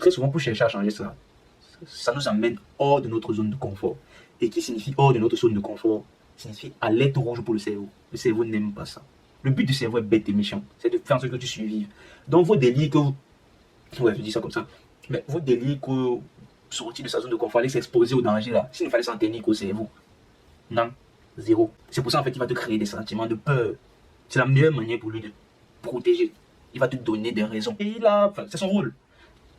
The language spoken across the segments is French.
Très souvent, pour chercher à changer ça, ça nous amène hors de notre zone de confort. Et qui signifie hors de notre zone de confort, signifie alerte rouge pour le cerveau. Le cerveau n'aime pas ça. Le but du cerveau est bête et méchant. C'est de faire en sorte que tu survives. Donc vos délires que vous... Ouais, je dis ça comme ça. Mais vos délires que sortir de sa zone de confort, aller s'exposer au danger là, s'il ne fallait s'en tenir qu'au cerveau. Non, zéro. C'est pour ça en fait qu'il va te créer des sentiments de peur. C'est la meilleure manière pour lui de protéger. Il va te donner des raisons. Et il a... Enfin, c'est son rôle.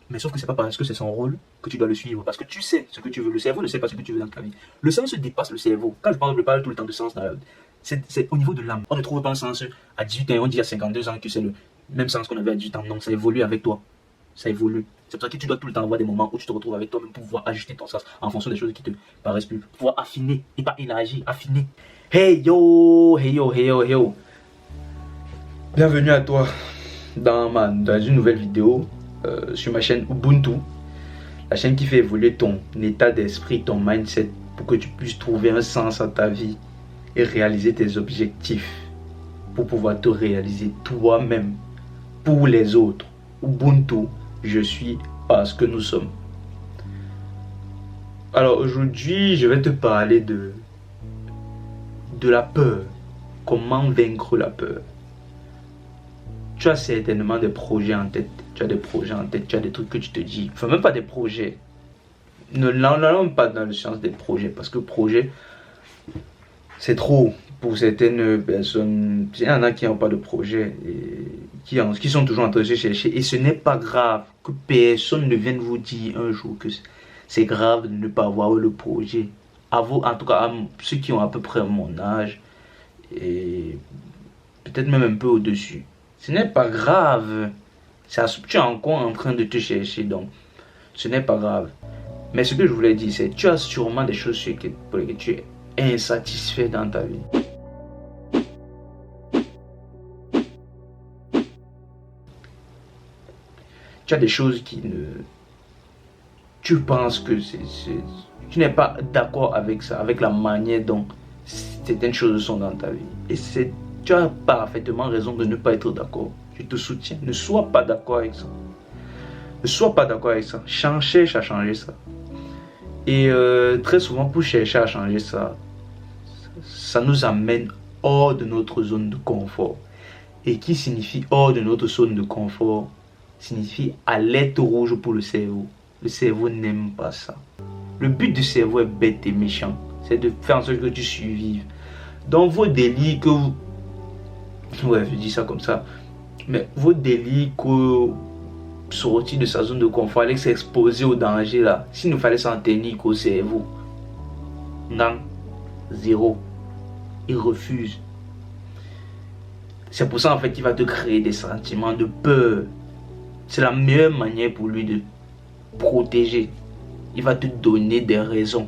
Mais sauf que c'est pas parce que c'est son rôle que tu dois le suivre. Parce que tu sais ce que tu veux. Le cerveau ne sait pas ce que tu veux dans ta vie. Le sens dépasse le cerveau. Quand je parle tout le temps de sens, c'est au niveau de l'âme. On ne trouve pas un sens à 18 ans. On dit à 52 ans que c'est le même sens qu'on avait à 18 ans. Non, ça évolue avec toi. Ça évolue. C'est pour ça que tu dois tout le temps avoir des moments où tu te retrouves avec toi-même pour pouvoir ajuster ton sens en fonction des choses qui te paraissent plus. Pour pouvoir affiner et pas élargir, affiner. Hey yo, hey yo, hey yo, hey yo. Bienvenue à toi dans une nouvelle vidéo sur ma chaîne Ubuntu. La chaîne qui fait évoluer ton état d'esprit, ton mindset pour que tu puisses trouver un sens à ta vie et réaliser tes objectifs pour pouvoir te réaliser toi-même pour les autres. Ubuntu, je suis parce que nous sommes. Alors aujourd'hui, je vais te parler de la peur. Comment vaincre la peur. Tu as certainement des projets en tête. Tu as des projets en tête, tu as des trucs que tu te dis. Enfin, même pas des projets. N'allons pas dans le sens des projets. Parce que projet, c'est trop pour certaines personnes. Il y en a qui n'ont pas de projet. Et qui sont toujours en train de se chercher. Et ce n'est pas grave que personne ne vienne vous dire un jour que c'est grave de ne pas avoir le projet. À vous, en tout cas, à ceux qui ont à peu près mon âge. Et peut-être même un peu au-dessus. Ce n'est pas grave. Tu es encore en train de te chercher, donc ce n'est pas grave. Mais ce que je voulais dire, c'est que tu as sûrement des choses pour lesquelles tu es insatisfait dans ta vie. Tu as des choses qui ne... Tu penses que tu n'es pas d'accord avec ça, avec la manière dont certaines choses sont dans ta vie. Et tu as parfaitement raison de ne pas être d'accord. Je te soutiens. Ne sois pas d'accord avec ça. Ne sois pas d'accord avec ça. Cherche à changer ça. Et très souvent, pour chercher à changer ça, ça nous amène hors de notre zone de confort. Et qui signifie hors de notre zone de confort, signifie alerte rouge pour le cerveau. Le cerveau n'aime pas ça. Le but du cerveau est bête et méchant. C'est de faire en sorte que tu survives. Dans vos délires que vous... Ouais, je dis ça comme ça. Mais vos délires que sortir de sa zone de confort, aller s'exposer au danger là, s'il nous fallait s'en tenir qu'au cerveau. Non, zéro. Il refuse. C'est pour ça en fait qu'il va te créer des sentiments de peur. C'est la meilleure manière pour lui de protéger. Il va te donner des raisons.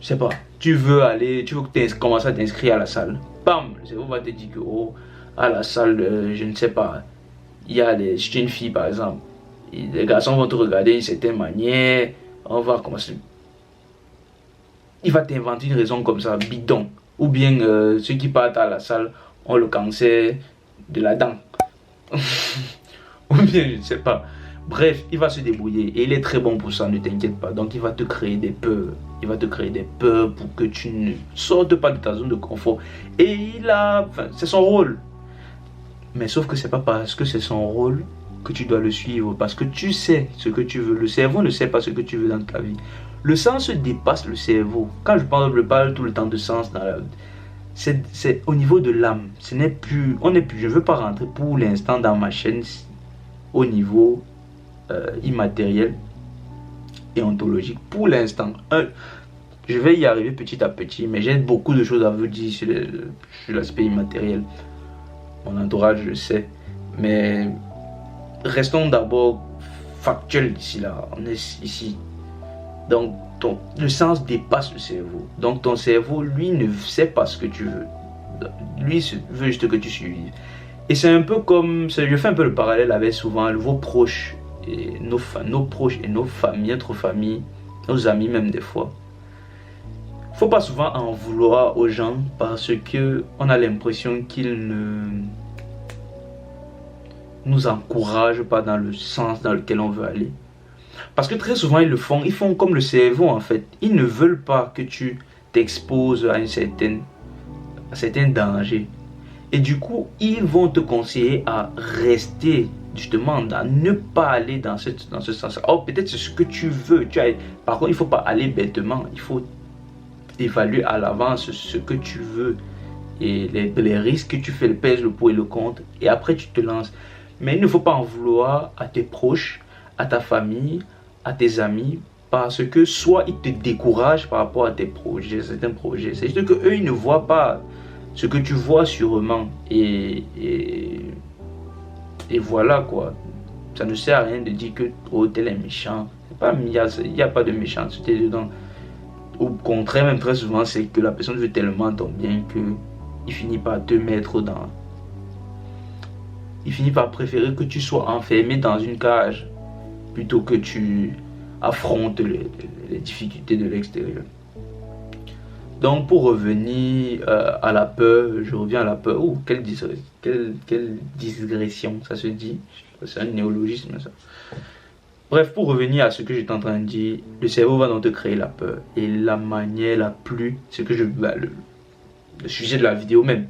Je sais pas, tu veux commencer à t'inscrire à la salle. Bam, le cerveau va te dire que oh, à la salle, je ne sais pas, il y a des jeunes filles par exemple. Les garçons vont te regarder d'une certaine manière. On va commencer. Il va t'inventer une raison comme ça, bidon. Ou bien ceux qui partent à la salle ont le cancer de la dent. Ou bien, je ne sais pas. Bref, il va se débrouiller et il est très bon pour ça, ne t'inquiète pas. Donc il va te créer des peurs. Il va te créer des peurs pour que tu ne sortes pas de ta zone de confort. Et c'est son rôle. Mais sauf que c'est pas parce que c'est son rôle que tu dois le suivre. Parce que tu sais ce que tu veux. Le cerveau ne sait pas ce que tu veux dans ta vie. Le sens dépasse le cerveau. Quand je parle tout le temps de sens dans la... C'est au niveau de l'âme. Je ne veux pas rentrer pour l'instant dans ma chaîne au niveau immatériel et ontologique. Pour l'instant, je vais y arriver petit à petit, mais j'ai beaucoup de choses à vous dire sur l'aspect immatériel. Mon entourage, je sais. Mais restons d'abord factuels ici, là. On est ici. Donc, le sens dépasse le cerveau. Donc, ton cerveau, lui, ne sait pas ce que tu veux. Lui, veut juste que tu suives. Et c'est un peu comme... Je fais un peu le parallèle avec souvent vos proches. Et nos proches et nos familles, notre famille, nos amis même des fois. Faut pas souvent en vouloir aux gens parce que on a l'impression qu'ils nous encouragent pas dans le sens dans lequel on veut aller. Parce que très souvent, ils font comme le cerveau en fait. Ils ne veulent pas que tu t'exposes à un certain danger. Et du coup, ils vont te conseiller à rester, justement, à ne pas aller dans ce sens. Oh, peut-être c'est ce que tu veux. Par contre, il ne faut pas aller bêtement. Il faut évaluer à l'avance ce que tu veux. Et les risques que tu fais, pèse le pour et le contre. Et après, tu te lances. Mais il ne faut pas en vouloir à tes proches, à ta famille, à tes amis, parce que soit ils te découragent par rapport à tes projets, certains projets. C'est juste qu'eux, ils ne voient pas ce que tu vois sûrement. Et voilà quoi. Ça ne sert à rien de dire que oh, tel est méchant. Il n'y a pas de méchanceté dedans. Au contraire, même très souvent, c'est que la personne veut tellement ton bien qu'il finit par te mettre dans... Il finit par préférer que tu sois enfermé dans une cage plutôt que tu affrontes les difficultés de l'extérieur. Donc pour revenir à la peur, je reviens à la peur. Oh, quelle digression, ça se dit. C'est un néologisme ça. Bref, pour revenir à ce que j'étais en train de dire, le cerveau va donc te créer la peur. Et la manière la plus, le sujet de la vidéo même,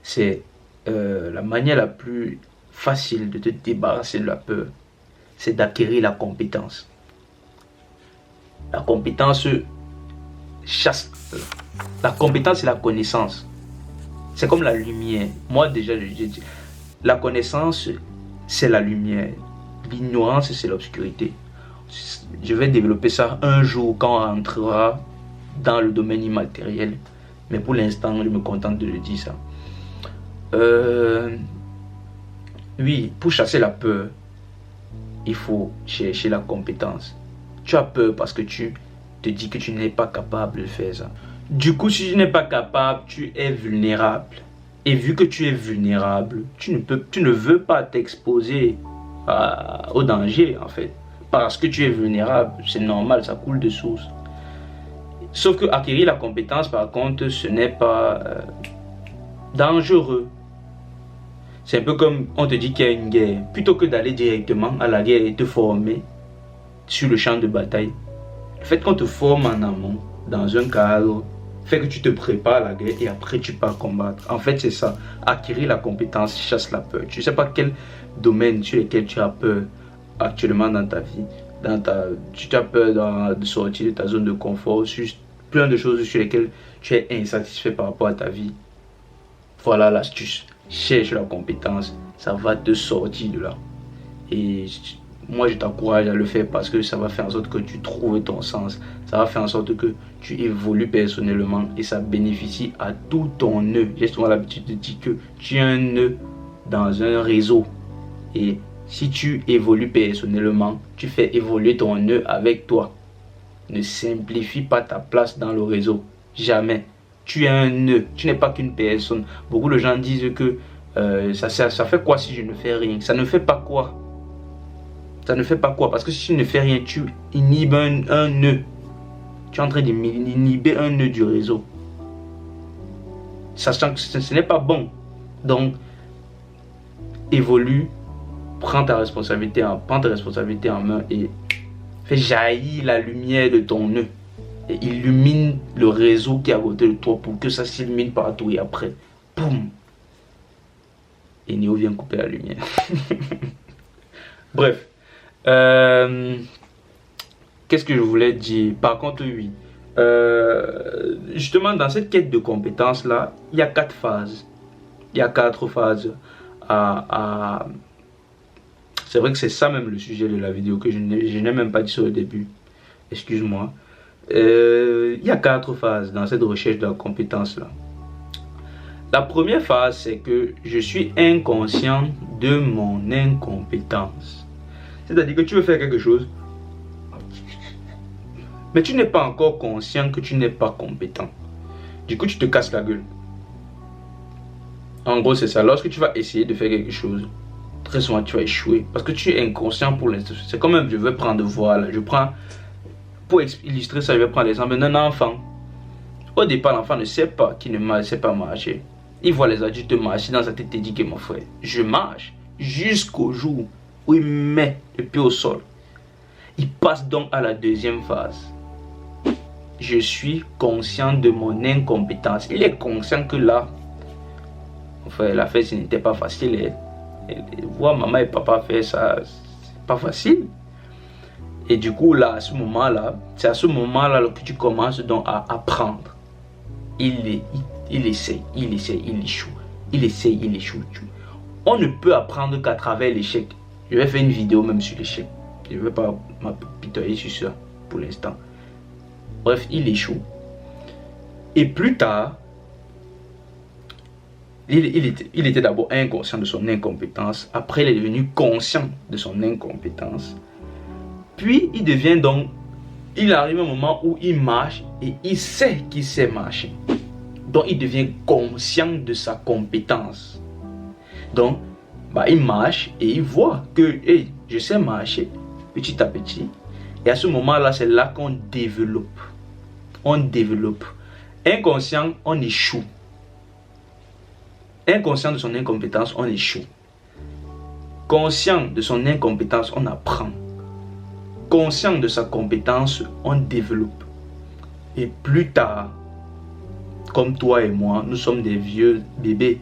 c'est la manière la plus facile de te débarrasser de la peur, c'est d'acquérir la compétence. La compétence chasse. La compétence, c'est la connaissance. C'est comme la lumière. Moi, déjà, je dis, la connaissance, c'est la lumière. L'ignorance, c'est l'obscurité. Je vais développer ça un jour quand on entrera dans le domaine immatériel. Mais pour l'instant, je me contente de le dire ça. Oui, pour chasser la peur, il faut chercher la compétence. Tu as peur parce que tu te dis que tu n'es pas capable de faire ça. Du coup, si tu n'es pas capable, tu es vulnérable. Et vu que tu es vulnérable, tu ne veux pas t'exposer au danger, en fait. Parce que tu es vulnérable, c'est normal, ça coule de source. Sauf que acquérir la compétence, par contre, ce n'est pas dangereux. C'est un peu comme on te dit qu'il y a une guerre. Plutôt que d'aller directement à la guerre et te former sur le champ de bataille, le fait qu'on te forme en amont, dans un cadre, fait que tu te prépares à la guerre et après tu pars combattre. En fait, c'est ça. Acquérir la compétence chasse la peur. Tu ne sais pas quel domaine sur lequel tu as peur actuellement dans ta vie. Tu as peur de sortir de ta zone de confort, sur plein de choses sur lesquelles tu es insatisfait par rapport à ta vie. Voilà l'astuce. Cherche la compétence, ça va te sortir de là. Et moi, je t'encourage à le faire parce que ça va faire en sorte que tu trouves ton sens. Ça va faire en sorte que tu évolues personnellement et ça bénéficie à tout ton nœud. J'ai souvent l'habitude de dire que tu es un nœud dans un réseau. Et si tu évolues personnellement, tu fais évoluer ton nœud avec toi. Ne simplifie pas ta place dans le réseau. Jamais. Tu es un nœud. Tu n'es pas qu'une personne. Beaucoup de gens disent que ça fait quoi si je ne fais rien? Ça ne fait pas quoi? Ça ne fait pas quoi? Parce que si tu ne fais rien, tu inhibes un nœud. Tu es en train d'inhiber un nœud du réseau. Sachant que ce n'est pas bon. Donc, évolue, prends tes responsabilités en main et fais jaillir la lumière de ton nœud. Et illumine le réseau qui est à côté de toi pour que ça s'illumine partout et après, boum! Et Néo vient couper la lumière. Bref. Qu'est-ce que je voulais dire? Par contre, oui. Justement, dans cette quête de compétences là, il y a 4 phases. Il y a 4 phases C'est vrai que c'est ça même le sujet de la vidéo que je n'ai même pas dit ça au début. Excuse-moi. Il y a 4 phases dans cette recherche de la compétence là. La première phase, c'est que je suis inconscient de mon incompétence. C'est-à-dire que tu veux faire quelque chose, mais tu n'es pas encore conscient que tu n'es pas compétent. Du coup, tu te casses la gueule. En gros, c'est ça. Lorsque tu vas essayer de faire quelque chose, très souvent, tu vas échouer. Parce que tu es inconscient pour l'instant. C'est comme même, je vais prendre voilà. Pour illustrer ça, je vais prendre l'exemple d'un enfant. Au départ, l'enfant ne sait pas qu'il ne sait pas marcher. Il voit les adultes marcher dans sa tête et dit que mon frère, je marche. jusqu'au jour où il met le pied au sol. Il passe donc à la deuxième phase. Je suis conscient de mon incompétence. Il est conscient que là, enfin, la fête, ce n'était pas facile. Et voir maman et papa faire ça, c'est pas facile. Et du coup, là, à ce moment-là, c'est à ce moment-là que tu commences donc à apprendre. Il essaie, il échoue. Il essaie, il échoue. On ne peut apprendre qu'à travers l'échec. Je vais faire une vidéo même sur l'échec. Je ne vais pas m'apitoyer sur ça pour l'instant. Bref, il échoue. Et plus tard, il était d'abord inconscient de son incompétence. Après, il est devenu conscient de son incompétence. Puis, il arrive un moment où il marche et il sait qu'il sait marcher. Donc, il devient conscient de sa compétence. Donc, il marche et il voit que hey, je sais marcher petit à petit. Et à ce moment-là, c'est là qu'on développe. On développe. Inconscient, on échoue. Inconscient de son incompétence, on échoue. Conscient de son incompétence, on apprend. Conscient de sa compétence, on développe. Et plus tard, comme toi et moi, nous sommes des vieux bébés.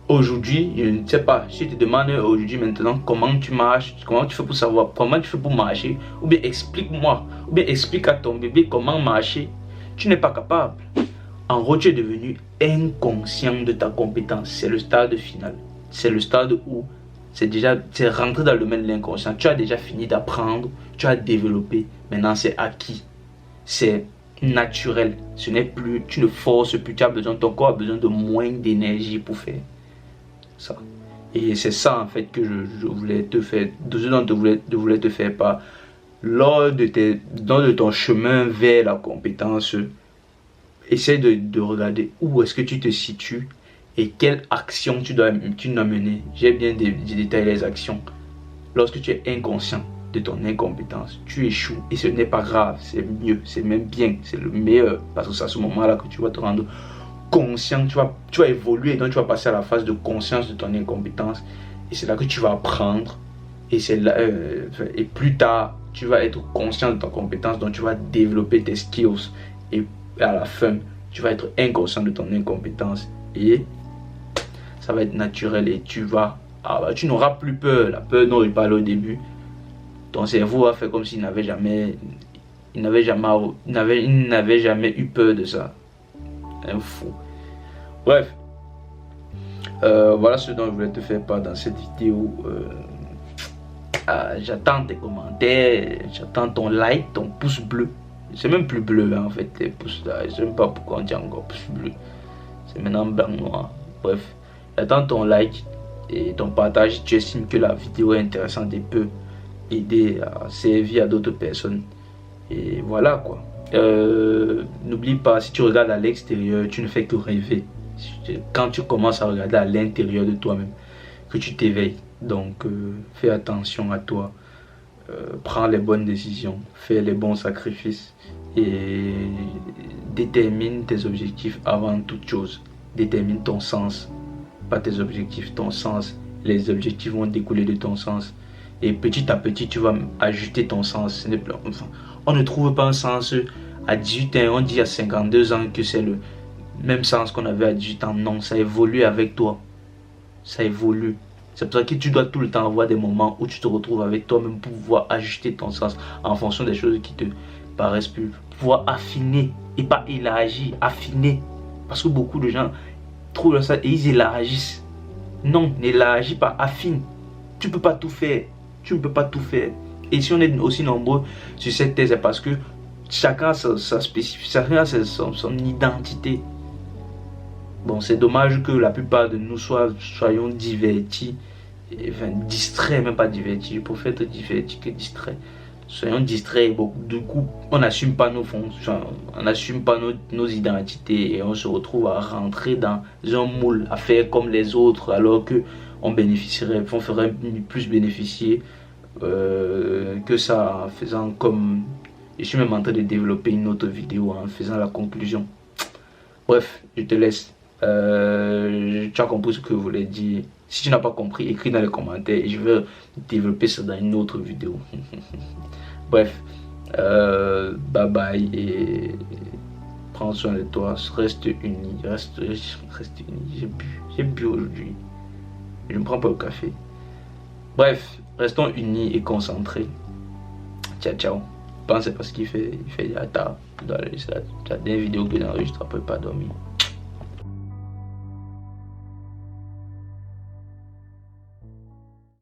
Aujourd'hui, je ne sais pas, si je te demande aujourd'hui maintenant comment tu marches, comment tu fais pour savoir, comment tu fais pour marcher, ou bien explique-moi, ou bien explique à ton bébé comment marcher, tu n'es pas capable. En gros, tu es devenu inconscient de ta compétence. C'est le stade final. C'est le stade où c'est rentré dans le domaine de l'inconscient. Tu as déjà fini d'apprendre, tu as développé. Maintenant, c'est acquis. C'est naturel. Ce n'est plus, tu ne forces plus. Ton corps a besoin de moins d'énergie pour faire ça. Et c'est ça en fait que je voulais te faire, je voulais te faire part. Lors de ton chemin vers la compétence, essaie de regarder où est-ce que tu te situes et quelle action tu dois mener. J'ai bien détaillé les actions. Lorsque tu es inconscient de ton incompétence, tu échoues et ce n'est pas grave, c'est mieux, c'est même bien, c'est le meilleur parce que c'est à ce moment-là que tu vas te rendre conscient, tu vas évoluer, donc tu vas passer à la phase de conscience de ton incompétence et c'est là que tu vas apprendre et c'est là et plus tard tu vas être conscient de ta compétence, donc tu vas développer tes skills et à la fin tu vas être inconscient de ton incompétence et ça va être naturel et tu n'auras plus peur. La peur dont il parlait au début, ton cerveau va faire comme s'il n'avait jamais eu peur de ça. Un fou. Bref, voilà ce dont je voulais te faire part dans cette vidéo. J'attends tes commentaires, j'attends ton like, ton pouce bleu. C'est même plus bleu hein, en fait, les pouces là. Je ne sais même pas pourquoi on dit encore pouce bleu. C'est maintenant blanc noir. Bref, j'attends ton like et ton partage si tu estimes que la vidéo est intéressante et peut aider à servir à d'autres personnes. Et voilà quoi. N'oublie pas, si tu regardes à l'extérieur, tu ne fais que rêver. Quand tu commences à regarder à l'intérieur de toi-même, que tu t'éveilles. Donc fais attention à toi, prends les bonnes décisions, fais les bons sacrifices et détermine tes objectifs avant toute chose. Détermine ton sens, pas tes objectifs, ton sens. Les objectifs vont découler de ton sens et petit à petit tu vas ajouter ton sens. On ne trouve pas un sens à 18 ans, on dit à 52 ans que c'est le même sens qu'on avait à 18 ans. Non, ça évolue avec toi. Ça évolue. C'est pour ça que tu dois tout le temps avoir des moments où tu te retrouves avec toi-même pour pouvoir ajuster ton sens en fonction des choses qui te paraissent plus. Pouvoir affiner et pas élargir, affiner. Parce que beaucoup de gens trouvent ça et ils élargissent. Non, n'élargis pas, affine. Tu ne peux pas tout faire. Tu ne peux pas tout faire. Et si on est aussi nombreux sur cette thèse, c'est parce que chacun a sa spécificité, chacun a son identité. Bon, c'est dommage que la plupart de nous soyons divertis, enfin distraits, même pas divertis, je préfère être divertis que distrait. Soyons distraits, du coup, on n'assume pas nos fonctions, on n'assume pas nos identités et on se retrouve à rentrer dans un moule, à faire comme les autres, alors que on ferait plus bénéficier que ça en faisant comme... Je suis même en train de développer une autre vidéo en faisant la conclusion. Bref, je te laisse. Tu as compris ce que je voulais dire. Si tu n'as pas compris, écris dans les commentaires et je vais développer ça dans une autre vidéo. Bref, bye bye et prends soin de toi, reste unis, reste unis. J'ai bu aujourd'hui. Je ne prends pas le café. Bref, restons unis et concentrés. Ciao, ciao. Pensez pas ce qu'il fait. Il fait déjà tard. C'est la dernière vidéo que j'enregistre après pas dormir.